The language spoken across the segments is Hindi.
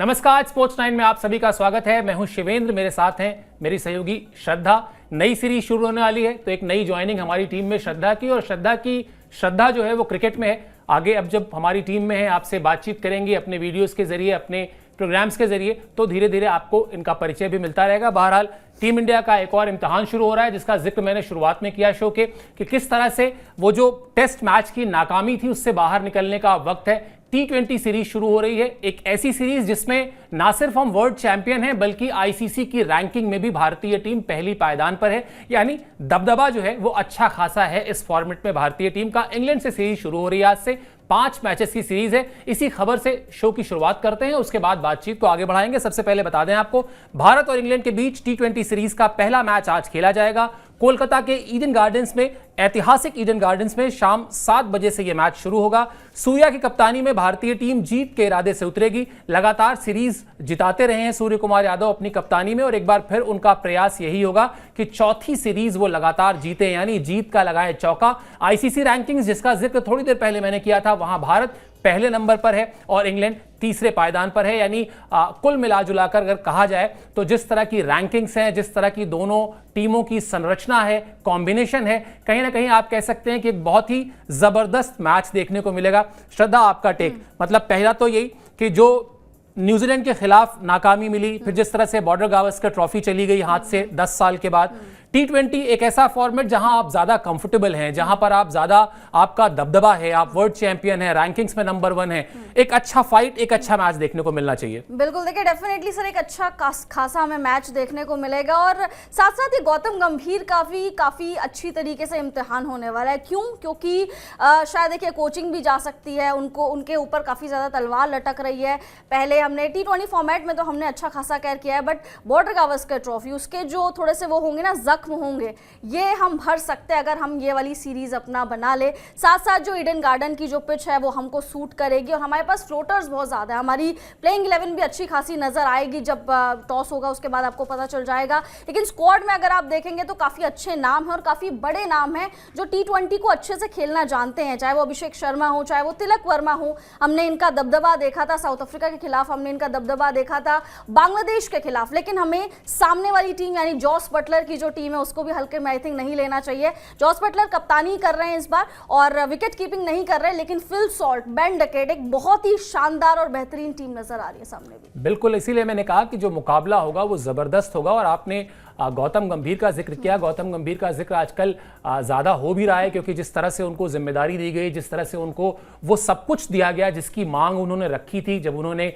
नमस्कार, स्पोर्ट्स 9 में आप सभी का स्वागत है। मैं हूं शिवेंद्र, मेरे साथ हैं मेरी सहयोगी श्रद्धा। नई सीरीज शुरू होने वाली है तो एक नई ज्वाइनिंग हमारी टीम में श्रद्धा की, और श्रद्धा जो है वो क्रिकेट में है। आगे अब जब हमारी टीम में है, आपसे बातचीत करेंगे अपने वीडियोस के जरिए, अपने प्रोग्राम्स के जरिए, तो धीरे धीरे आपको इनका परिचय भी मिलता रहेगा। बहरहाल टीम इंडिया का एक और इम्तिहान शुरू हो रहा है, जिसका जिक्र मैंने शुरुआत में किया शो के, कि किस तरह से वो जो टेस्ट मैच की नाकामी थी उससे बाहर निकलने का वक्त है। T20 सीरीज शुरू हो रही है, एक ऐसी सीरीज जिसमें ना सिर्फ हम वर्ल्ड चैंपियन हैं बल्कि आईसीसी की रैंकिंग में भी भारतीय टीम पहली पायदान पर है। यानी दबदबा जो है वो अच्छा खासा है इस फॉर्मेट में भारतीय टीम का। इंग्लैंड से सीरीज शुरू हो रही है, आज से 5 मैचेस की सीरीज है। इसी खबर से शो की शुरुआत करते हैं, उसके बाद बातचीत को आगे बढ़ाएंगे। सबसे पहले बता दें आपको, भारत और इंग्लैंड के बीच T20 सीरीज का पहला मैच आज खेला जाएगा। कोलकाता के ईडन गार्डन्स में, ऐतिहासिक ईडन गार्डन्स में शाम 7 बजे से यह मैच शुरू होगा। सूर्या की कप्तानी में भारतीय टीम जीत के इरादे से उतरेगी। लगातार सीरीज जिताते रहे हैं सूर्य कुमार यादव अपनी कप्तानी में, और एक बार फिर उनका प्रयास यही होगा कि चौथी सीरीज वो लगातार जीते, यानी जीत का लगाए चौका। आईसीसी रैंकिंग्स, जिसका जिक्र थोड़ी देर पहले मैंने किया था, वहां भारत पहले नंबर पर है और इंग्लैंड तीसरे पायदान पर है। यानी कुल मिलाजुलाकर अगर कहा जाए तो जिस तरह की रैंकिंग्स हैं, जिस तरह की दोनों टीमों की संरचना है, कॉम्बिनेशन है, कहीं ना कहीं आप कह सकते हैं कि एक बहुत ही जबरदस्त मैच देखने को मिलेगा। श्रद्धा, आपका टेक? मतलब पहला तो यही कि जो न्यूजीलैंड के खिलाफ नाकामी मिली, फिर जिस तरह से बॉर्डर गावस्कर ट्रॉफी चली गई हाथ से 10 साल के बाद, T20 एक ऐसा फॉर्मेट जहां आप ज्यादा कंफर्टेबल हैं, जहां पर आप ज्यादा, आपका दबदबा है, आप वर्ल्ड चैंपियन हैं, रैंकिंग्स में नंबर 1 है। एक अच्छा फाइट, एक अच्छा मैच देखने को मिलना चाहिए। बिल्कुल, देखिए डेफिनेटली सर एक अच्छा खासा हमें मैच देखने को मिलेगा, और साथ साथ ही गौतम गंभीर काफी अच्छी तरीके से इम्तिहान होने वाला है। क्यों? क्योंकि शायद देखिए कोचिंग भी जा सकती है, उनके ऊपर काफी ज्यादा तलवार लटक रही है। पहले हमने T20 फॉर्मेट में तो हमने अच्छा खासा केयर किया है, बट बॉर्डर गावस्कर ट्रॉफी, उसके जो थोड़े से वो होंगे ना, जख्म होंगे, ये हम भर सकते हैं अगर हम ये वाली सीरीज अपना बना ले। साथ साथ जो ईडन गार्डन की जो पिच है वो हमको सूट करेगी, और हमारे पास फ्लोटर्स बहुत ज्यादा है। हमारी प्लेइंग 11 भी अच्छी खासी नजर आएगी। जब टॉस होगा उसके बाद आपको पता चल जाएगा। लेकिन स्क्वाड में अगर आप देखेंगे तो काफी अच्छे नाम हैं और काफी बड़े नाम हैं जो T20 को अच्छे से खेलना जानते हैं, चाहे वो अभिषेक शर्मा हो, चाहे वो तिलक वर्मा हो। हमने इनका दबदबा देखा था साउथ अफ्रीका के खिलाफ, हमने इनका दबदबा देखा था बांग्लादेश के खिलाफ। लेकिन हमें सामने वाली टीम यानी जॉस बटलर की जो टीम है उसको भी हल्के में आई थिंक नहीं लेना चाहिए। जॉस बटलर कप्तानी कर रहे हैं इस बार और विकेट कीपिंग नहीं कर रहे, लेकिन फिल सॉल्ट, बेन डकेट, एक बहुत ही शानदार और बेहतरीन टीम नजर आ रही है सामने भी। बिल्कुल, इसीलिए मैंने कहा कि जो मुकाबला होगा वो जबरदस्त होगा। और आपने गौतम गंभीर का जिक्र किया। गौतम गंभीर का जिक्र आजकल ज़्यादा हो भी रहा है, क्योंकि जिस तरह से उनको जिम्मेदारी दी गई, जिस तरह से उनको वो सब कुछ दिया गया जिसकी मांग उन्होंने रखी थी जब उन्होंने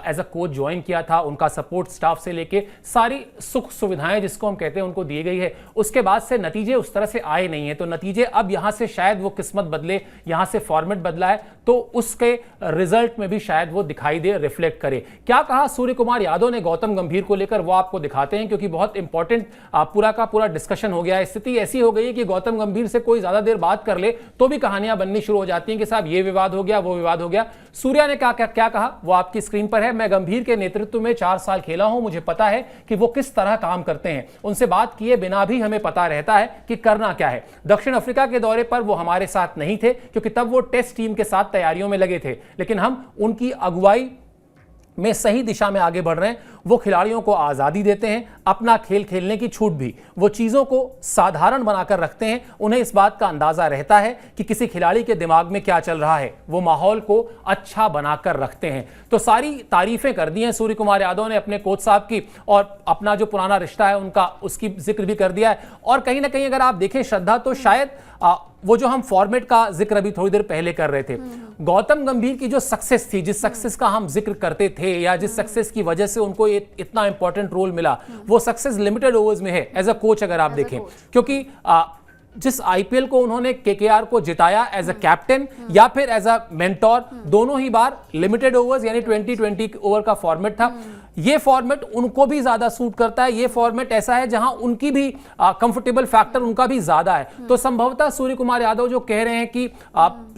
एज अ कोच ज्वाइन किया था, उनका सपोर्ट स्टाफ से लेके सारी सुख सुविधाएं जिसको हम कहते हैं उनको दी गई है। उसके बाद से नतीजे उस तरह से आए नहीं है, तो नतीजे अब यहाँ से शायद वो किस्मत बदले, यहाँ से फॉर्मेट बदला है तो उसके रिजल्ट में भी शायद वो दिखाई दे, रिफ्लेक्ट करे। क्या कहा सूर्य कुमार यादव ने गौतम गंभीर को लेकर, वो आपको दिखाते हैं, क्योंकि बहुत इंपॉर्टेंट पूरा का पूरा डिस्कशन हो गया है। स्थिति ऐसी हो गई है कि गौतम गंभीर से कोई ज्यादा देर बात कर ले तो भी कहानियां बननी शुरू हो जाती हैं कि साहब ये विवाद हो गया, वो विवाद हो गया। सूर्या ने क्या कहा वो आपकी स्क्रीन पर है। मैं गंभीर के नेतृत्व में 4 साल खेला हूं, मुझे पता है कि वो किस तरह काम करते हैं। उनसे बात किए बिना भी हमें पता रहता है कि करना क्या है। दक्षिण अफ्रीका के दौरे पर वो हमारे साथ नहीं थे, क्योंकि तब वो टेस्ट टीम के साथ तैयारियों में लगे थे, लेकिन हम उनकी अगुवाई में सही दिशा में आगे बढ़ रहे हैं। वो खिलाड़ियों को आज़ादी देते हैं, अपना खेल खेलने की छूट भी, वो चीज़ों को साधारण बनाकर रखते हैं। उन्हें इस बात का अंदाज़ा रहता है कि किसी खिलाड़ी के दिमाग में क्या चल रहा है, वो माहौल को अच्छा बनाकर रखते हैं। तो सारी तारीफें कर दी हैं सूर्य कुमार यादव ने अपने कोच साहब की, और अपना जो पुराना रिश्ता है उनका, उसकी जिक्र भी कर दिया है। और कहीं ना कहीं अगर आप देखें श्रद्धा, तो शायद वो जो हम फॉर्मेट का जिक्र अभी थोड़ी देर पहले कर रहे थे, गौतम गंभीर की जो सक्सेस थी, जिस सक्सेस का हम जिक्र करते थे, या जिस सक्सेस की वजह से उनको इतना इंपॉर्टेंट रोल मिला, वो सक्सेस लिमिटेड ओवर्स में है एज अ कोच अगर आप देखें। क्योंकि जिस आईपीएल को उन्होंने केकेआर को जिताया एज अ कैप्टन या फिर एज अ मेंटोर, दोनों ही बार लिमिटेड ओवर्स यानी 20-20 ओवर का फॉर्मेट था। ये फॉर्मेट उनको भी ज्यादा सूट करता है, ये फॉर्मेट ऐसा है जहां उनकी भी कंफर्टेबल फैक्टर उनका भी ज्यादा है। तो संभवतः सूर्य कुमार यादव जो कह रहे हैं कि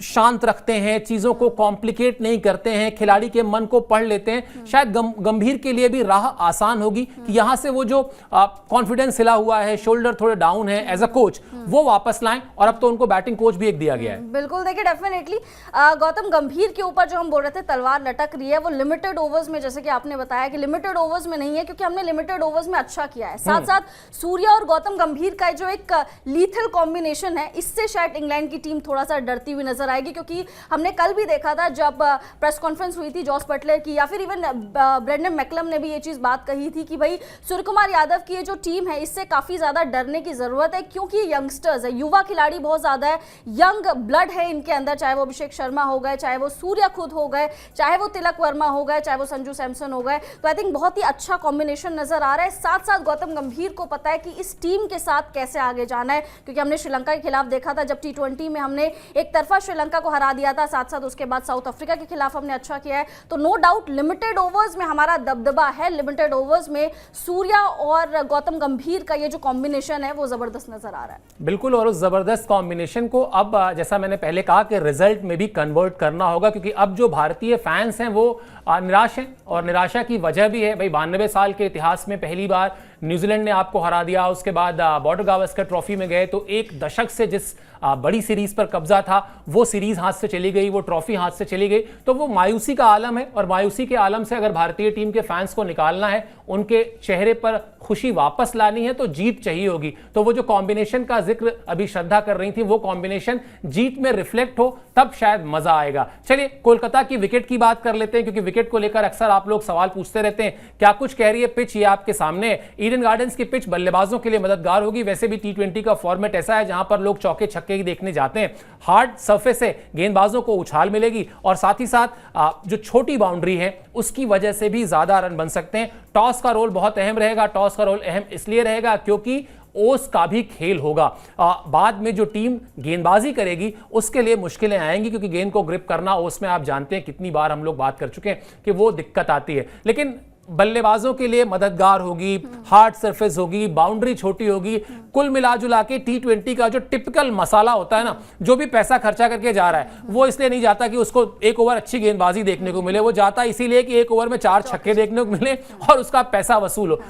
शांत रखते हैं, चीजों को कॉम्प्लिकेट नहीं करते हैं, खिलाड़ी के मन को पढ़ लेते हैं, शायद गंभीर के लिए भी राह आसान होगी कि यहां से वो जो कॉन्फिडेंस हिला हुआ है, शोल्डर थोड़े डाउन है एज अ कोच, वो वापस लाएं। और अब तो उनको बैटिंग कोच भी एक दिया गया है। बिल्कुल, देखिए डेफिनेटली गौतम गंभीर के ऊपर जो हम बोल रहे थे तलवार लटक रही है, वो लिमिटेड ओवर्स में, जैसे कि आपने बताया कि लिमिटेड ओवर्स में नहीं है, क्योंकि हमने लिमिटेड ओवर्स में अच्छा किया है। साथ साथ सूर्या और गौतम गंभीर का जो एक लीथल कॉम्बिनेशन है, इससे शायद इंग्लैंड की टीम थोड़ा सा डरती हुई नजर आएगी, क्योंकि हमने कल भी देखा था जब प्रेस कॉन्फ्रेंस हुई थी जॉस बटलर की, या फिर इवन ब्रेंडन मैकलम ने भी ये चीज बात कही थी कि भाई सूर्य कुमार यादव की ये जो टीम है, इससे काफी ज्यादा डरने की जरूरत है, क्योंकि यंगस्टर्स है, युवा खिलाड़ी बहुत ज्यादा है, यंग ब्लड है इनके अंदर, चाहे वो अभिषेक शर्मा हो गए, चाहे वो सूर्या खुद हो गए, चाहे वो तिलक वर्मा हो गए, चाहे वो संजू सैमसन हो गए। तो आई थिंक बहुत ही अच्छा कॉम्बिनेशन नजर आ रहा है। साथ साथ गौतम गंभीर को पता है कि इस टीम के साथ कैसे आगे जाना है, क्योंकि हमने श्रीलंका के खिलाफ देखा था जब T20 में हमने एक तरफा श्रीलंका को हरा दिया था, साथ साथ उसके बाद साउथ अफ्रीका के खिलाफ हमने अच्छा किया है। तो नो डाउट लिमिटेड ओवर्स में हमारा दबदबा है, लिमिटेड ओवर्स में सूर्या और गौतम गंभीर का ये जो कॉम्बिनेशन है वो जबरदस्त नजर आ रहा है। बिल्कुल, और उस जबरदस्त कॉम्बिनेशन को अब जैसा मैंने पहले कहा कि रिजल्ट में भी कन्वर्ट करना होगा, क्योंकि अब जो भारतीय फैंस हैं वो निराश हैं, और निराशा की वजह भी है भाई 92 साल के इतिहास में पहली बार न्यूजीलैंड ने आपको हरा दिया, उसके बाद बॉर्डर गावस्कर ट्रॉफी में गए तो एक दशक से जिस बड़ी सीरीज पर कब्जा था वो सीरीज हाथ से चली गई, वो ट्रॉफी हाथ से चली गई, तो वो मायूसी का आलम है। और मायूसी के आलम से अगर भारतीय टीम के फैंस को निकालना है, उनके चेहरे पर खुशी वापस लानी है, तो जीत चाहिए होगी। तो वो जो कॉम्बिनेशन का जिक्र अभी श्रद्धा कर रही थी, वो कॉम्बिनेशन जीत में रिफ्लेक्ट हो तब शायद मजा आएगा। चलिए कोलकाता की विकेट की बात कर लेते हैं, क्योंकि विकेट को लेकर अक्सर आप लोग सवाल पूछते रहते हैं। क्या कुछ कह रही है पिच, ये आपके सामने है। ईडन गार्डन्स की पिच बल्लेबाजों के लिए मददगार होगी। वैसे भी T20 का फॉर्मेट ऐसा है जहां पर लोग चौके छक्के ही देखने जाते हैं। हार्ड सरफेस से गेंदबाजों को उछाल मिलेगी, और साथ ही साथ जो छोटी बाउंड्री है उसकी वजह से भी ज्यादा रन बन सकते हैं। टॉस का रोल बहुत अहम रहेगा। टॉस का रोल अहम इसलिए रहेगा क्योंकि ओस का भी खेल होगा। बाद में जो टीम गेंदबाजी करेगी उसके लिए मुश्किलें आएंगी, क्योंकि गेंद को ग्रिप करना ओस में आप जानते हैं, कितनी बार हम लोग बात कर चुके हैं कि वो दिक्कत आती है। लेकिन बल्लेबाजों के लिए मददगार होगी, हार्ड सरफेस होगी, बाउंड्री छोटी होगी। कुल मिलाजुला के T20 का जो टिपिकल मसाला होता है ना, जो भी पैसा खर्चा करके जा रहा है वो इसलिए नहीं जाता कि उसको एक ओवर अच्छी गेंदबाजी देखने को मिले, वो जाता इसीलिए कि एक ओवर में 4 छक्के देखने को मिले और उसका पैसा वसूल हो।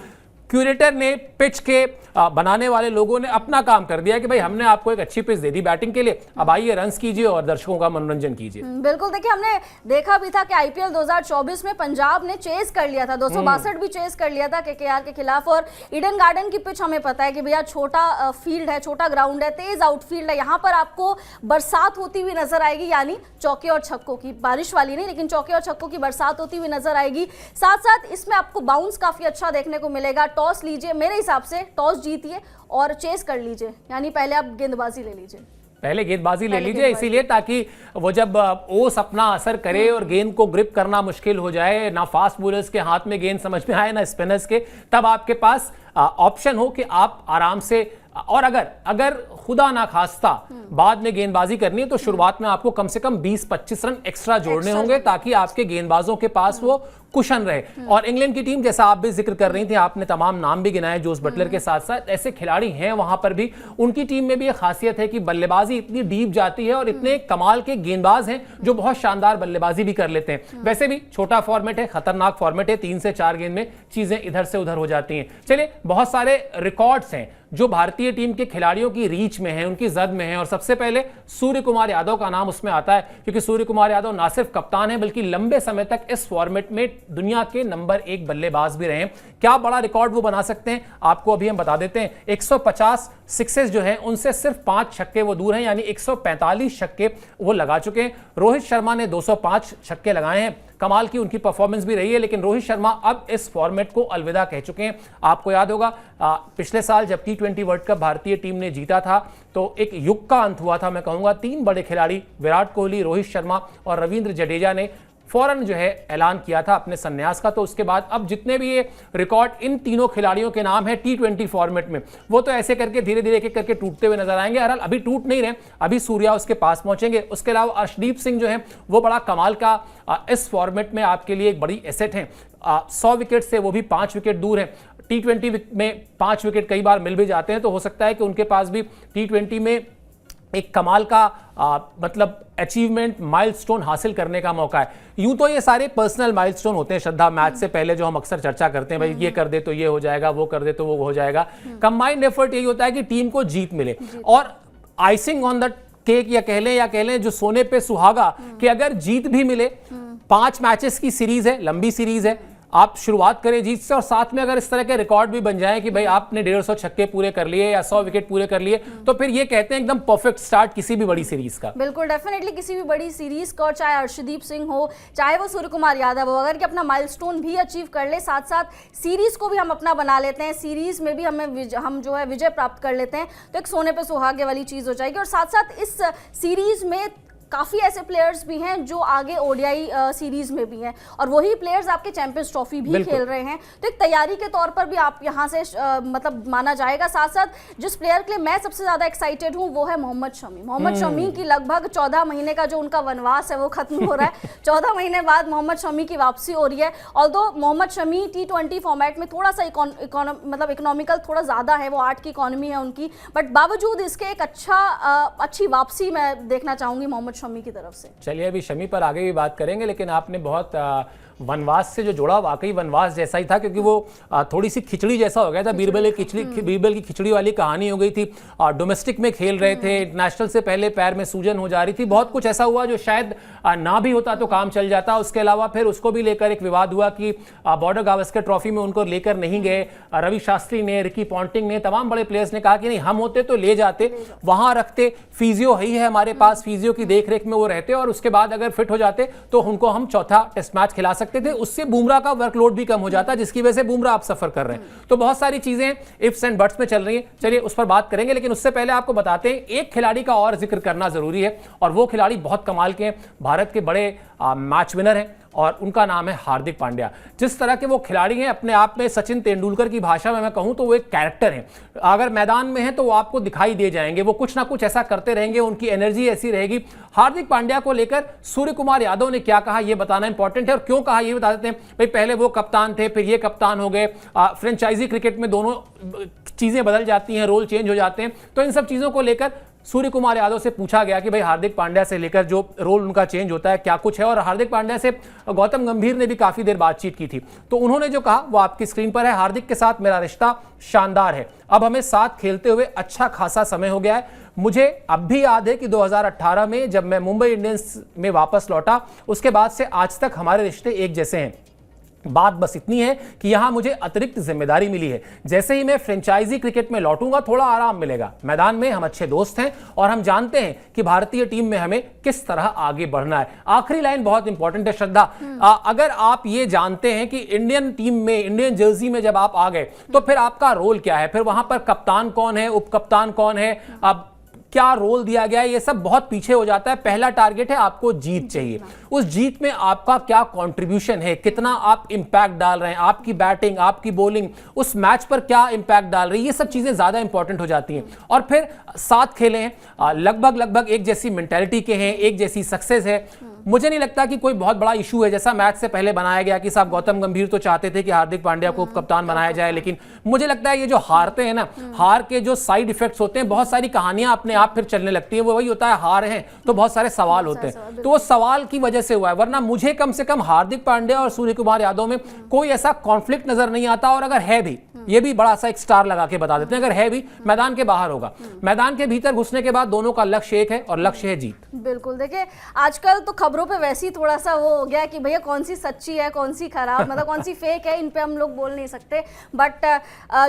क्यूरेटर ने, पिच के बनाने वाले लोगों ने अपना काम कर दिया कि भाई हमने आपको एक अच्छी पिच दे दी बैटिंग के लिए, अब आइए रन्स कीजिए और दर्शकों का मनोरंजन कीजिए। बिल्कुल, देखिए हमने देखा भी था कि IPL 2024 में पंजाब ने चेस कर लिया था, 262 भी चेस कर लिया था KKR के खिलाफ। और ईडन गार्डन की पिच हमें पता है कि भैया छोटा फील्ड है, छोटा ग्राउंड है, तेज आउटफील्ड है, यहाँ पर आपको बरसात होती हुई नजर आएगी, यानी चौके और छक्कों की, बारिश वाली नहीं लेकिन चौके और छक्कों की बरसात होती हुई नजर आएगी। साथ साथ इसमें आपको बाउंस काफी अच्छा देखने को मिलेगा। टॉस लीजिए, मेरे हिसाब से टॉस जीतिए और चेस कर लीजिए, यानी पहले आप गेंदबाजी ले लीजिए, पहले गेंदबाजी ले लीजिए, इसीलिए ताकि वो जब ओस अपना असर करे और गेंद को ग्रिप करना मुश्किल हो जाए, ना फास्ट बॉलर्स के हाथ में गेंद समझ में आए ना स्पिनर्स के, तब आपके पास ऑप्शन हो कि आप आराम से, और अगर खुदा ना खास्ता बाद में गेंदबाजी करनी है तो शुरुआत में आपको कम से कम 20-25 रन एक्स्ट्रा जोड़ने होंगे, ताकि आपके गेंदबाजों के पास वो कुशन रहे। और इंग्लैंड की टीम, जैसा आप भी जिक्र कर रही थी, आपने तमाम नाम भी गिनाए जोस बटलर के साथ साथ, ऐसे खिलाड़ी हैं वहां पर भी। उनकी टीम में भी एक खासियत है कि बल्लेबाजी इतनी डीप जाती है और इतने कमाल के गेंदबाज हैं जो बहुत शानदार बल्लेबाजी भी कर लेते हैं। वैसे भी छोटा फॉर्मेट है, खतरनाक फॉर्मेट है, 3 से 4 गेंद में चीजें इधर से उधर हो जाती हैं। चलिए, बहुत सारे रिकॉर्ड्स हैं जो भारतीय टीम के खिलाड़ियों की रीच में है, उनकी जद में है, और सबसे पहले सूर्य कुमार यादव का नाम उसमें आता है, क्योंकि सूर्य कुमार यादव ना सिर्फ कप्तान है बल्कि लंबे समय तक इस फॉर्मेट में दुनिया के नंबर 1 बल्लेबाज भी रहे हैं। क्या बड़ा रिकॉर्ड वो बना सकते हैं आपको अभी हम बता देते हैं। 150 सिक्सेस जो हैं उनसे सिर्फ 5 छक्के वो दूर हैं, यानी 145 छक्के वो लगा चुके हैं। रोहित शर्मा ने 205 छक्के लगाए हैं, कमाल की उनकी परफॉर्मेंस भी रही है, लेकिन रोहित शर्मा अब इस फॉर्मेट को अलविदा कह चुके हैं। आपको याद होगा पिछले साल जब T20 वर्ल्ड कप भारतीय टीम ने जीता था तो एक युग का अंत हुआ था। मैं कहूंगा 3 बड़े खिलाड़ी विराट कोहली, रोहित शर्मा और रविंद्र जडेजा ने फौरन जो है ऐलान किया था अपने संन्यास का। तो उसके बाद अब जितने भी ये रिकॉर्ड इन तीनों खिलाड़ियों के नाम है T20 फॉर्मेट में, वो तो ऐसे करके धीरे धीरे एक एक करके टूटते हुए नजर आएंगे। बहरहाल अभी टूट नहीं रहे, अभी सूर्या उसके पास पहुंचेंगे। उसके अलावा अर्शदीप सिंह जो है वो बड़ा कमाल का इस फॉर्मेट में आपके लिए एक बड़ी एसेट है। 100 विकेट से वो भी 5 विकेट दूर है। T20 में 5 विकेट कई बार मिल भी जाते हैं, तो हो सकता है कि उनके पास भी T20 में एक कमाल का मतलब अचीवमेंट माइलस्टोन हासिल करने का मौका है। यूं तो ये सारे पर्सनल माइलस्टोन होते हैं श्रद्धा, मैच से पहले जो हम अक्सर चर्चा करते हैं, भाई ये कर दे तो ये हो जाएगा, वो कर दे तो वो हो जाएगा। कंबाइंड एफर्ट यही होता है कि टीम को जीत मिले, और आइसिंग ऑन द केक या कह लें जो सोने पे सुहागा, कि अगर जीत भी मिले, 5 मैचेस की सीरीज है, लंबी सीरीज है, आप शुरुआत करें जीत से, और साथ में अगर इस तरह के रिकॉर्ड भी बन जाए कि भाई आपने 150 छक्के पूरे कर लिए या 100 विकेट पूरे कर लिए, तो फिर ये कहते हैं एकदम परफेक्ट स्टार्ट किसी भी बड़ी सीरीज का। बिल्कुल, डेफिनेटली किसी भी बड़ी सीरीज का, और चाहे अर्शदीप सिंह हो, चाहे वो सूर्य कुमार यादव हो, अगर कि अपना माइलस्टोन भी अचीव कर ले, साथ साथ सीरीज को भी हम अपना बना लेते हैं, सीरीज में भी हम जो है विजय प्राप्त कर लेते हैं, तो एक सोने पे सुहागे वाली चीज हो जाएगी। और साथ साथ इस सीरीज में काफ़ी ऐसे प्लेयर्स भी हैं जो आगे ओडीआई सीरीज में भी हैं, और वही प्लेयर्स आपके चैंपियंस ट्रॉफी भी खेल रहे हैं, तो एक तैयारी के तौर पर भी आप यहाँ से मतलब माना जाएगा। साथ साथ जिस प्लेयर के लिए मैं सबसे ज़्यादा एक्साइटेड हूँ वो है मोहम्मद शमी। मोहम्मद शमी की लगभग 14 महीने का जो उनका वनवास है वो खत्म हो रहा है। 14 महीने बाद मोहम्मद शमी की वापसी हो रही है। Although Mohammed Shami T20 format में थोड़ा सा मतलब इकोनॉमिकल थोड़ा ज़्यादा है, वो 8 की इकोनॉमी है उनकी, बट बावजूद इसके एक अच्छी वापसी मैं देखना चाहूँगी मोहम्मद शमी की तरफ से। चलिए अभी शमी पर आगे भी बात करेंगे, लेकिन आपने बहुत वनवास से जो जोड़ा, वाकई वनवास जैसा ही था, क्योंकि वो थोड़ी सी खिचड़ी जैसा हो गया था। बीरबल की खिचड़ी वाली कहानी हो गई थी। डोमेस्टिक में खेल रहे थे, इंटरनेशनल से पहले पैर में सूजन हो जा रही थी, बहुत कुछ ऐसा हुआ जो शायद ना भी होता तो काम चल जाता। उसके अलावा फिर उसको भी लेकर एक विवाद हुआ कि बॉर्डर गावस्कर ट्रॉफी में उनको लेकर नहीं गए। रवि शास्त्री ने, रिकी पॉन्टिंग ने, तमाम बड़े प्लेयर्स ने कहा कि नहीं, हम होते तो ले जाते, वहां रखते, फिजियो ही है हमारे पास, फिजियो की देखरेख में वो रहते, और उसके बाद अगर फिट हो जाते तो उनको हम चौथा टेस्ट मैच खिला सकते थे। उससे बुमराह का वर्कलोड भी कम हो जाता, जिसकी वजह से बुमराह आप सफर कर रहे हैं। तो बहुत सारी चीजें इफ्स एंड बट्स में चल रही हैं, चलिए उस पर बात करेंगे। लेकिन उससे पहले आपको बताते हैं एक खिलाड़ी का और जिक्र करना जरूरी है, और वो खिलाड़ी बहुत कमाल के हैं, भारत के बड़े मैच विनर हैं, और उनका नाम है हार्दिक पांड्या। जिस तरह के वो खिलाड़ी हैं, अपने आप में सचिन तेंदुलकर की भाषा में मैं कहूं तो वो एक कैरेक्टर हैं। अगर मैदान में हैं तो वो आपको दिखाई दे जाएंगे, वो कुछ ना कुछ ऐसा करते रहेंगे, उनकी एनर्जी ऐसी रहेगी। हार्दिक पांड्या को लेकर सूर्य कुमार यादव ने क्या कहा ये बताना इंपॉर्टेंट है, और क्यों कहा ये बता देते हैं। भाई पहले वो कप्तान थे, फिर ये कप्तान हो गए। फ्रेंचाइजी क्रिकेट में दोनों चीजें बदल जाती हैं, रोल चेंज हो जाते हैं, तो इन सब चीजों को लेकर सूर्य कुमार यादव से पूछा गया कि भाई हार्दिक पांड्या से लेकर जो रोल उनका चेंज होता है क्या कुछ है। और हार्दिक पांड्या से गौतम गंभीर ने भी काफी देर बातचीत की थी, तो उन्होंने जो कहा वो आपकी स्क्रीन पर है। हार्दिक के साथ मेरा रिश्ता शानदार है, अब हमें साथ खेलते हुए अच्छा खासा समय हो गया है। मुझे अब भी याद है कि 2018 में जब मैं मुंबई इंडियंस में वापस लौटा, उसके बाद से आज तक हमारे रिश्ते एक जैसे हैं। बात बस इतनी है कि यहां मुझे अतिरिक्त जिम्मेदारी मिली है। जैसे ही मैं फ्रेंचाइजी क्रिकेट में लौटूंगा थोड़ा आराम मिलेगा। मैदान में हम अच्छे दोस्त हैं और हम जानते हैं कि भारतीय टीम में हमें किस तरह आगे बढ़ना है। आखिरी लाइन बहुत इंपॉर्टेंट है श्रद्धा, अगर आप ये जानते हैं कि इंडियन टीम में, इंडियन जर्सी में जब आप आ गए तो फिर आपका रोल क्या है, फिर वहां पर कप्तान कौन है, उप कप्तान कौन है, अब क्या रोल दिया गया है, ये सब बहुत पीछे हो जाता है। पहला टारगेट है आपको जीत चाहिए। उस जीत में आपका क्या कंट्रीब्यूशन है, कितना आप इंपैक्ट डाल रहे हैं, आपकी बैटिंग, आपकी बॉलिंग उस मैच पर क्या इंपैक्ट डाल रही है, ये सब चीजें ज्यादा इंपॉर्टेंट हो जाती हैं। और फिर साथ खेले हैं, लगभग एक जैसी मेंटालिटी के हैं, एक जैसी सक्सेस है। मुझे नहीं लगता कि कोई बहुत बड़ा इशू है, जैसा मैच से पहले बनाया गया कि साहब गौतम गंभीर तो चाहते थे कि हार्दिक पांड्या को कप्तान बनाया जाए, लेकिन मुझे लगता है ये जो हारते हैं ना, हार के जो साइड इफेक्ट्स होते हैं, बहुत सारी कहानियां अपने आप फिर चलने लगती है। वो वही होता है, हार है तो बहुत सारे सवाल होते हैं, तो वो सवाल की वजह से हुआ है। वरना मुझे कम से कम हार्दिक पांड्या और सूर्य कुमार यादव में कोई ऐसा कॉन्फ्लिक्ट नजर नहीं आता। और अगर है भी, ये भी बड़ा सा एक स्टार लगा के बता देते हैं, अगर है भी मैदान के बाहर होगा। मैदान के भीतर घुसने के बाद दोनों का लक्ष्य एक है, और लक्ष्य है जीत। बिल्कुल, देखिए आजकल तो खबरों पे वैसे ही थोड़ा सा वो हो गया कि भैया कौन सी सच्ची है, कौन सी खराब, मतलब कौन सी फेक है, इन पे हम लोग बोल नहीं सकते। बट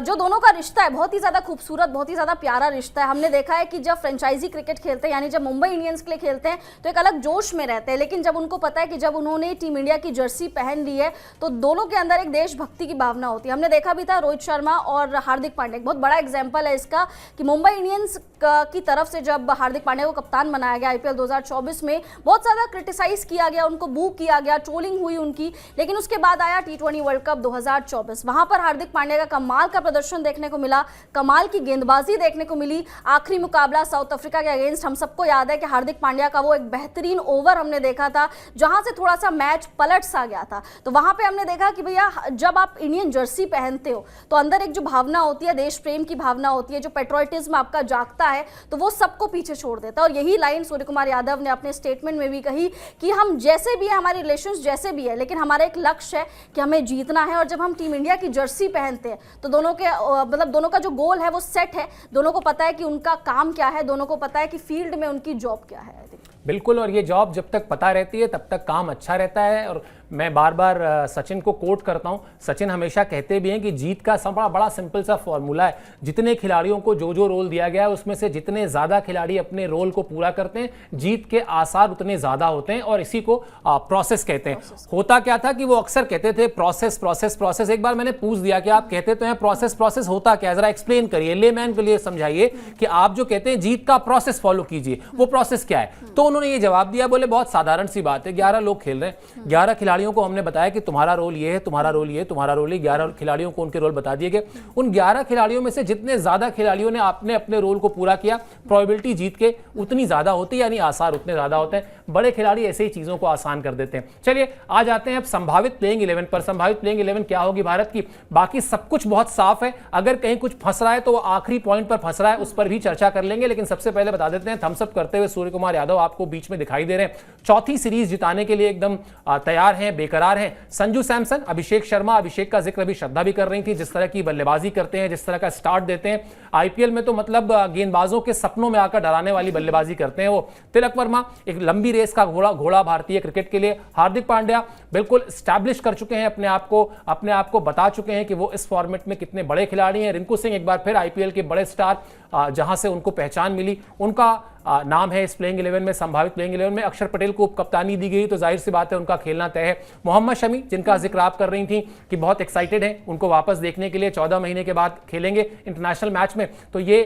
जो दोनों का रिश्ता है बहुत ही ज्यादा खूबसूरत, बहुत ही ज्यादा प्यारा रिश्ता है। हमने देखा है कि जब फ्रेंचाइजी क्रिकेट खेलते हैं, यानी जब मुंबई इंडियंस के लिए खेलते हैं तो एक अलग जोश में रहते हैं, लेकिन जब उनको पता है कि जब उन्होंने टीम इंडिया की जर्सी पहन ली है तो दोनों के अंदर एक देशभक्ति की भावना होती है। हमने देखा भी था रोहित शर्मा और हार्दिक पांड्या, बहुत बड़ा एग्जाम्पल है इसका कि मुंबई इंडियंस की तरफ से जब हार्दिक पांड्या को कप्तान बनाया गया आईपीएल 2024 में, बहुत ज़्यादा क्रिटिसाइज किया गया, उनको बू किया गया, ट्रोलिंग हुई उनकी, लेकिन उसके बाद आया T20 वर्ल्ड कप 2024। वहां पर हार्दिक पांड्या का कमाल का प्रदर्शन देखने को मिला, कमाल की गेंदबाजी देखने को मिली। आखिरी मुकाबला साउथ अफ्रीका के अगेंस्ट, हम सबको याद है कि हार्दिक पांड्या का वो एक बेहतरीन ओवर हमने देखा था जहां से थोड़ा सा मैच पलट सा गया था। तो वहां पे हमने देखा कि भैया जब आप इंडियन जर्सी पहनते हो तो अंदर एक जो भावना होती है, देश प्रेम की भावना होती है, जो पेट्रोटिज्म आपका जागता है, तो वो सबको पीछे छोड़ देता है। और यही लाइन सूर्य कुमार यादव ने अपने स्टेटमेंट में भी कही कि हम जैसे भी है, हमारे रिलेशंस जैसे भी है, लेकिन हमारा एक लक्ष्य है कि हमें जीतना है। और जब हम टीम इंडिया की जर्सी पहनते हैं तो दोनों के मतलब दोनों का जो गोल है वो सेट है, दोनों को पता है कि उनका काम क्या है, दोनों को पता है कि फील्ड में उनकी जॉब क्या है। बिल्कुल, और ये जॉब जब तक पता रहती है तब तक काम अच्छा रहता है। और मैं बार बार सचिन को कोट करता हूं, सचिन हमेशा कहते भी हैं कि जीत का बड़ा सिंपल सा फॉर्मूला है, जितने खिलाड़ियों को जो जो रोल दिया गया है उसमें से जितने ज़्यादा खिलाड़ी अपने रोल को पूरा करते हैं, जीत के आसार उतने ज़्यादा होते हैं। और इसी को प्रोसेस कहते हैं। होता क्या था कि वो अक्सर कहते थे प्रोसेस प्रोसेस प्रोसेस। एक बार मैंने पूछ दिया कि आप कहते तो हैं प्रोसेस प्रोसेस होता क्या, जरा एक्सप्लेन करिए, लेमैन के लिए समझाइए कि आप जो कहते हैं जीत का प्रोसेस फॉलो कीजिए, वो प्रोसेस क्या है। तो उन्होंने ये जवाब दिया, बोले बहुत साधारण सी बात है, 11 लोग खेल रहे हैं, 11 खिलाड़ियों को हमने बताया कि तुम्हारा रोल ये है, तुम्हारा रोल ये है, तुम्हारा रोल ये, 11 खिलाड़ियों को उनके रोल बता दिए गए। उन 11 खिलाड़ियों में से जितने ज्यादा खिलाड़ियों ने अपने रोल को पूरा किया, प्रोबेबिलिटी जीत के उतनी ज्यादा होती है, यानी आसार उतने ज्यादा होते हैं। बड़े खिलाड़ी ऐसे ही चीजों को आसान कर देते हैं। चलिए आ जाते हैं अब संभावित प्लेइंग 11 पर। संभावित प्लेइंग 11 क्या होगी भारत की, बाकी सब कुछ बहुत साफ है। अगर कहीं कुछ फंस रहा है तो वो आखिरी पॉइंट पर फंस रहा है, उस पर भी चर्चा कर लेंगे। लेकिन सबसे पहले बता देते हैं, थम्स अप करते हुए सूर्य कुमार यादव आपको बीच में दिखाई दे रहे हैं, चौथी सीरीज जिताने के लिए एकदम तैयार हैं, बेकरार हैं। संजू सैमसन, अभिषेक शर्मा, अभिषेक का जिक्र अभी श्रद्धा भी कर रही थी, जिस तरह की बल्लेबाजी करते हैं, जिस तरह का स्टार्ट देते हैं आईपीएल में, तो मतलब गेंदबाजों के सपनों में आकर डराने वाली बल्लेबाजी करते हैं वो। तिलक वर्मा एक लंबी रेस का घोड़ा भारतीय क्रिकेट के लिए। हार्दिक पांड्या बिल्कुल स्टैब्लिश कर चुके हैं अपने आप को बता चुके हैं कि वो इस फॉर्मेट में कितने बड़े खिलाड़ी हैं। रिंकू सिंह एक बार फिर आईपीएल के बड़े स्टार, जहां से उनको पहचान मिली, उनका नाम है इस प्लेइंग 11 में, संभावित प्लेइंग 11 में। अक्षर पटेल को कप्तानी दी गई तो जाहिर सी बात है उनका खेलना तय है। मोहम्मद शमी, जिनका जिक्र आप कर रही थी कि बहुत एक्साइटेड हैं, उनको वापस देखने के लिए 14 महीने के बाद खेलेंगे इंटरनेशनल मैच में, तो ये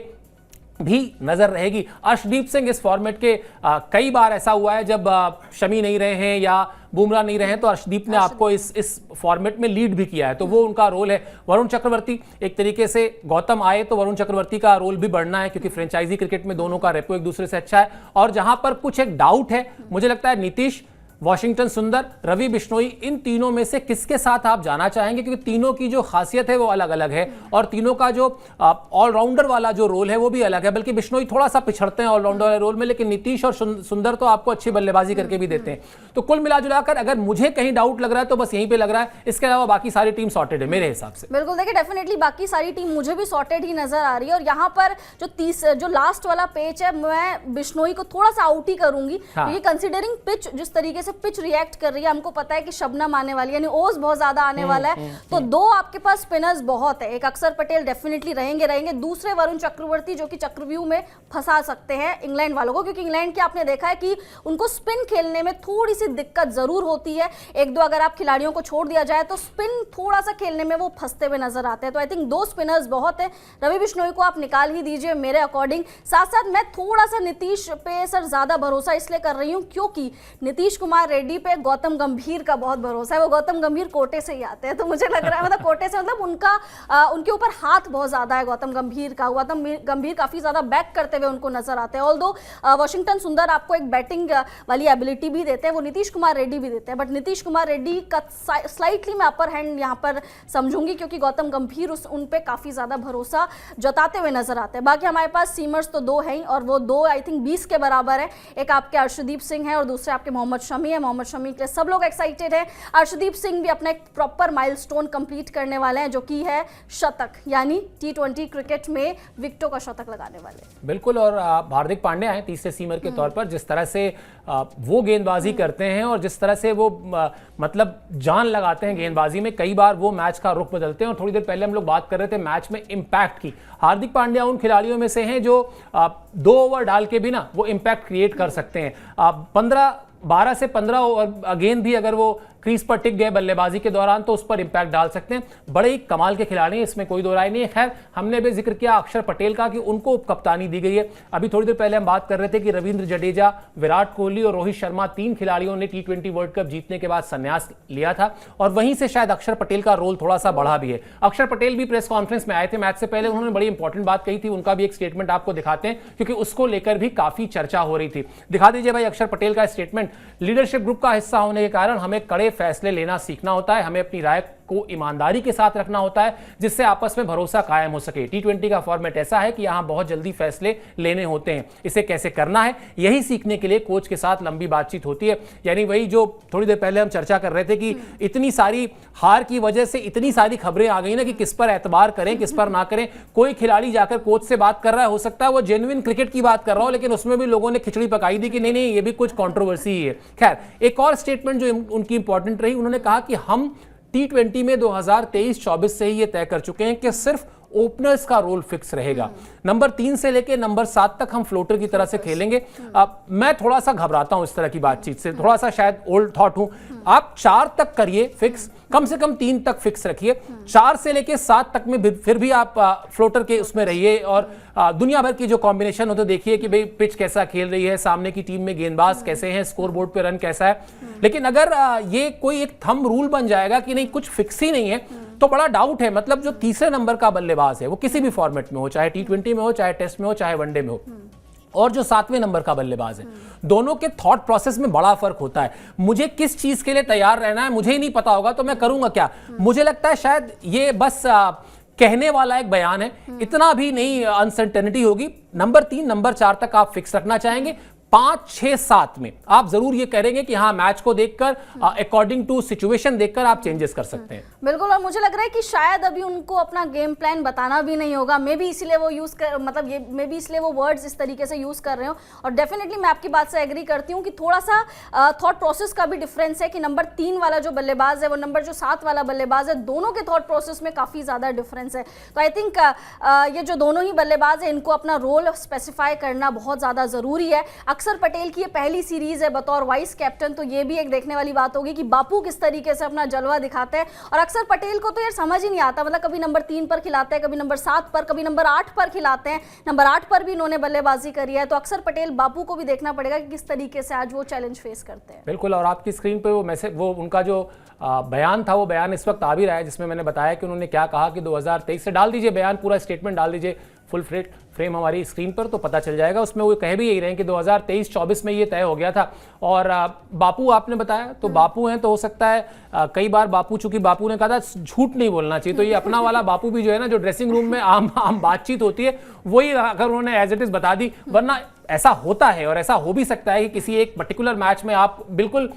भी नजर रहेगी। अर्शदीप सिंह, इस फॉर्मेट के कई बार ऐसा हुआ है जब शमी नहीं रहे हैं या बुमराह नहीं रहे हैं तो अर्शदीप ने आपको इस फॉर्मेट में लीड भी किया है, तो वो उनका रोल है। वरुण चक्रवर्ती, एक तरीके से गौतम आए तो वरुण चक्रवर्ती का रोल भी बढ़ना है, क्योंकि फ्रेंचाइजी क्रिकेट में दोनों का रेपो एक दूसरे से अच्छा है। और जहां पर कुछ एक डाउट है, मुझे लगता है नीतीश, वॉशिंगटन सुंदर, रवि बिश्नोई, इन तीनों में से किसके साथ आप जाना चाहेंगे, क्योंकि तीनों की जो खासियत है वो अलग अलग है और तीनों का जो ऑलराउंडर वाला जो रोल है वो भी अलग है। बल्कि बिश्नोई थोड़ा सा पिछड़ते हैं ऑलराउंडर वाले रोल में, लेकिन नीतीश और सुंदर तो आपको अच्छी बल्लेबाजी करके भी देते हैं। तो कुल मिलाजुलाकर अगर मुझे कहीं डाउट लग रहा है तो बस यहीं पे लग रहा है, इसके अलावा बाकी सारी टीम सॉर्टेड है मेरे हिसाब से। बिल्कुल, देखिए डेफिनेटली बाकी सारी टीम मुझे भी सॉर्टेड ही नजर आ रही है। और यहाँ पर जो लास्ट वाला पेच है, मैं बिश्नोई को थोड़ा सा आउट ही करूंगी, क्योंकि कंसिडरिंग पिच, जिस तरीके से पिच रिएक्ट कर रही है, हमको पता है कि शबनम आने वाली है, यानी ओस बहुत ज्यादा आने वाला है, तो दो आपके पास स्पिनर्स बहुत है। एक अक्षर पटेल डेफिनेटली रहेंगे, दूसरे वरुण चक्रवर्ती जो कि चक्रव्यूह में फंसा सकते हैं इंग्लैंड वालों को, क्योंकि इंग्लैंड के आपने देखा है कि उनको स्पिन खेलने में थोड़ी सी दिक्कत जरूर होती है। एक दो अगर आप खिलाड़ियों को छोड़ दिया जाए तो स्पिन थोड़ा सा खेलने में वो फंसते हुए नजर आते हैं। तो आई थिंक दो स्पिनर्स बहुत है, रवि बिश्नोई को आप निकाल ही दीजिए मेरे अकॉर्डिंग। साथ साथ मैं थोड़ा सा नीतीश पे सर ज्यादा भरोसा इसलिए कर रही हूँ क्योंकि नीतीश कुमार रेड्डी पे गौतम गंभीर का बहुत भरोसा है। वो गौतम गंभीर कोटे से ही आते हैं, तो मुझे लग रहा है मतलब कोटे से मतलब उनके ऊपर हाथ बहुत ज्यादा है गौतम गंभीर का। गौतम गंभीर काफी ज्यादा बैक करते हुए उनको नजर आते हैं। ऑल्दो वॉशिंगटन सुंदर आपको एक बैटिंग वाली एबिलिटी भी देते हैं, वो नीतीश कुमार रेड्डी भी देते हैं, बट नीतीश कुमार रेड्डी का स्लाइटली मैं अपर हैंड यहाँ पर समझूंगी, क्योंकि गौतम गंभीर उन पे काफी ज्यादा भरोसा जताते हुए नजर आते हैं। बाकी हमारे पास सीमर्स तो दो हैं ही, और वो दो आई थिंक 20 के बराबर है। एक आपके अर्शदीप सिंह है और दूसरे आपके मोहम्मद शमी है। मोहम्मद शमी के सब लोग एक्साइटेड है। अर्शदीप सिंह भी अपना एक प्रॉपर माइलस्टोन कंप्लीट करने वाले हैं, जो कि है शतक, यानी T20 क्रिकेट में विकेटों का शतक लगाने वाले। बिल्कुल, और हार्दिक पांड्या हैं तीसरे सीमर के तौर पर, जिस तरह से वो गेंदबाजी करते हैं और जिस तरह से वो मतलब जान लगाते हैं गेंदबाजी में, कई बार वो मैच का रुख बदलते हैं। और थोड़ी देर पहले हम लोग बात कर रहे थे मैच में इंपैक्ट की। हार्दिक पांड्या उन खिलाड़ियों में से हैं जो 2 ओवर डाल के भी ना वो इंपैक्ट क्रिएट कर सकते हैं। 12 से 15 गेंद भी अगर वो क्रीज पर टिक गए बल्लेबाजी के दौरान तो उस पर इंपैक्ट डाल सकते हैं। बड़े ही कमाल के खिलाड़ी हैं, इसमें कोई दो राय नहीं है। खैर, हमने भी जिक्र किया अक्षर पटेल का कि उनको कप्तानी दी गई है। अभी थोड़ी देर पहले हम बात कर रहे थे कि रविंद्र जडेजा, विराट कोहली और रोहित शर्मा 3 खिलाड़ियों ने T20 वर्ल्ड कप जीतने के बाद संन्यास लिया था और वहीं से शायद अक्षर पटेल का रोल थोड़ा सा बढ़ा भी है। अक्षर पटेल भी प्रेस कॉन्फ्रेंस में आए थे मैच से पहले, उन्होंने बड़ी इंपॉर्टेंट बात कही थी। उनका भी एक स्टेटमेंट आपको दिखाते हैं क्योंकि उसको लेकर भी काफी चर्चा हो रही थी। दिखा दीजिए भाई अक्षर पटेल का स्टेटमेंट। लीडरशिप ग्रुप का हिस्सा होने के कारण हमें कड़े फैसले लेना सीखना होता है, हमें अपनी राय को ईमानदारी के साथ रखना होता है जिससे आपस में भरोसा कायम हो सके। T20 का फॉर्मेट ऐसा है कि यहां बहुत जल्दी फैसले लेने होते हैं, इसे कैसे करना है यही सीखने के लिए कोच के साथ लंबी बातचीत होती है। यानी वही जो थोड़ी देर पहले हम चर्चा कर रहे थे कि इतनी सारी हार की वजह से इतनी सारी खबरें आ गई ना कि किस पर एतबार करें किस पर ना करें। कोई खिलाड़ी जाकर कोच से बात कर रहा है, हो सकता है वो जेन्युइन क्रिकेट की बात कर रहा हो, लेकिन उसमें भी लोगों ने खिचड़ी पकाई दी कि नहीं ये भी कुछ कंट्रोवर्सी ही है। खैर, एक और स्टेटमेंट जो उनकी इंपॉर्टेंट रही, उन्होंने कहा कि हम T20 में 2023-24 से ही ये तय कर चुके हैं कि सिर्फ ओपनर्स का रोल फिक्स रहेगा। नंबर 3 से लेके नंबर 7 तक हम फ्लोटर की तरह से खेलेंगे। मैं थोड़ा सा घबराता हूं इस तरह की बातचीत से, थोड़ा सा शायद ओल्ड थॉट हूं। आप 4 तक करिए फिक्स, कम से कम 3 तक फिक्स रखिए, 4 से लेके 7 तक में फिर भी आप फ्लोटर के उसमें रहिए और दुनिया भर की जो कॉम्बिनेशन हो तो देखिए कि भाई पिच कैसा खेल रही है, सामने की टीम में गेंदबाज कैसे हैं, स्कोर बोर्ड पे रन कैसा है। लेकिन अगर ये कोई एक थंब रूल बन जाएगा कि नहीं कुछ फिक्स ही नहीं है तो बड़ा डाउट है। मतलब जो तीसरे नंबर का बल्लेबाज है वो किसी भी फॉर्मेट में हो, चाहे T20 में हो, चाहे टेस्ट में हो, चाहे वनडे में हो, और जो 7वें नंबर का बल्लेबाज है, दोनों के थॉट प्रोसेस में बड़ा फर्क होता है। मुझे किस चीज के लिए तैयार रहना है मुझे ही नहीं पता होगा तो मैं करूंगा क्या। मुझे लगता है शायद ये बस कहने वाला एक बयान है, इतना भी नहीं अनसर्टेनिटी होगी। नंबर 3 नंबर 4 तक आप फिक्स रखना चाहेंगे, 5, 6, 7 में आप जरूर ये करेंगे कि हाँ मैच को देखकर अकॉर्डिंग टू सिचुएशन देखकर आप चेंजेस कर सकते हैं। बिल्कुल, और मुझे लग रहा है कि शायद अभी उनको अपना गेम प्लान बताना भी नहीं होगा, मे बी इसलिए वो यूज कर मतलब ये मे बी इसलिए वो वर्ड्स इस तरीके से यूज कर रहे हो। और डेफिनेटली मैं आपकी बात से एग्री करती हूँ कि थोड़ा सा थॉट प्रोसेस का भी डिफरेंस है कि नंबर 3 वाला जो बल्लेबाज है वो नंबर जो 7 वाला बल्लेबाज है, दोनों के थॉट प्रोसेस में काफी ज्यादा डिफरेंस है। तो आई थिंक ये जो दोनों ही बल्लेबाज है इनको अपना रोल स्पेसिफाई करना बहुत ज्यादा जरूरी है। अक्षर पटेल की ये पहली सीरीज है बतौर वाइस कैप्टन, तो ये भी एक देखने वाली बात होगी कि बापू किस तरीके से अपना जलवा दिखाते हैं। और अक्षर पटेल को तो यार समझ ही नहीं आता, मतलब कभी नंबर 3 पर खिलाते हैं, कभी नंबर 7 पर, कभी नंबर 8 पर खिलाते हैं। नंबर 8 पर भी इन्होंने बल्लेबाजी करी है, तो अक्षर पटेल बापू को भी देखना पड़ेगा कि किस तरीके से आज वो चैलेंज फेस करते हैं। बिल्कुल, और आपकी स्क्रीन पे वो मैसेज, वो उनका जो बयान था, वो बयान इस वक्त आ भी रहा है जिसमें मैंने बताया कि उन्होंने क्या कहा कि 2023 से डाल दीजिए बयान, पूरा स्टेटमेंट डाल दीजिए फुल फ्रेम हमारी स्क्रीन पर तो पता चल जाएगा। उसमें वो कह भी यही रहे हैं कि 2023-24 में ये तय हो गया था। और बापू आपने बताया तो बापू हैं, तो हो सकता है कई बार बापू, चूंकि बापू ने कहा था झूठ नहीं बोलना चाहिए, तो ये अपना वाला बापू भी जो है ना, जो ड्रेसिंग रूम में आम बातचीत होती है वही अगर उन्होंने एज इट इज बता दी, वरना ऐसा होता है और ऐसा हो भी सकता है कि किसी एक पर्टिकुलर मैच में आप बिल्कुल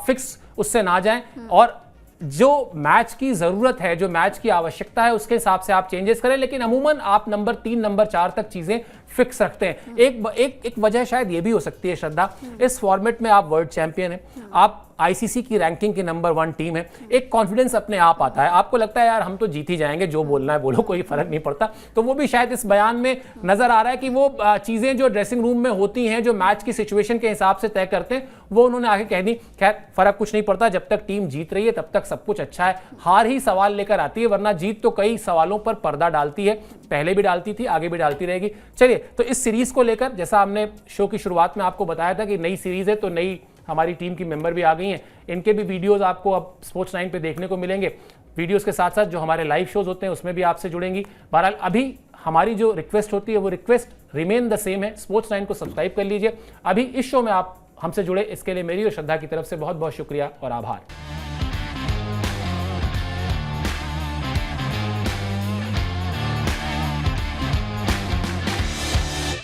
फिक्स उससे ना जाएं और जो मैच की जरूरत है, जो मैच की आवश्यकता है, उसके हिसाब से आप चेंजेस करें। लेकिन अमूमन आप नंबर 3 नंबर 4 तक चीजें फिक्स रखते हैं। एक वजह शायद ये भी हो सकती है श्रद्धा, इस फॉर्मेट में आप वर्ल्ड चैंपियन हैं, आप आईसीसी की रैंकिंग की नंबर 1 टीम है, एक कॉन्फिडेंस अपने आप आता है, आपको लगता है यार हम तो जीत ही जाएंगे, जो बोलना है बोलो, कोई फर्क नहीं पड़ता। तो वो भी शायद इस बयान में नजर आ रहा है कि वो चीजें जो ड्रेसिंग रूम में होती हैं, जो मैच की सिचुएशन के हिसाब से तय करते हैं, वो उन्होंने आगे कह दी। खैर, फर्क कुछ नहीं पड़ता, जब तक टीम जीत रही है तब तक सब कुछ अच्छा है। हार ही सवाल लेकर आती है, वरना जीत तो कई सवालों पर पर्दा डालती है, पहले भी डालती थी, आगे भी डालती रहेगी। चलिए, तो इस सीरीज को लेकर, जैसा हमने शो की शुरुआत में आपको बताया था कि नई सीरीज है, तो नई हमारी टीम की मेंबर भी आ गई हैं, इनके भी वीडियोस आपको अब स्पोर्ट्स 9 पे देखने को मिलेंगे। वीडियोस के साथ साथ जो हमारे लाइव शोज होते हैं उसमें भी आपसे जुड़ेंगी। बहरहाल अभी हमारी जो रिक्वेस्ट होती है वो रिक्वेस्ट रिमेन द सेम है, स्पोर्ट्स 9 को सब्सक्राइब कर लीजिए। अभी इस शो में आप हमसे जुड़े, इसके लिए मेरी और श्रद्धा की तरफ से बहुत बहुत शुक्रिया और आभार।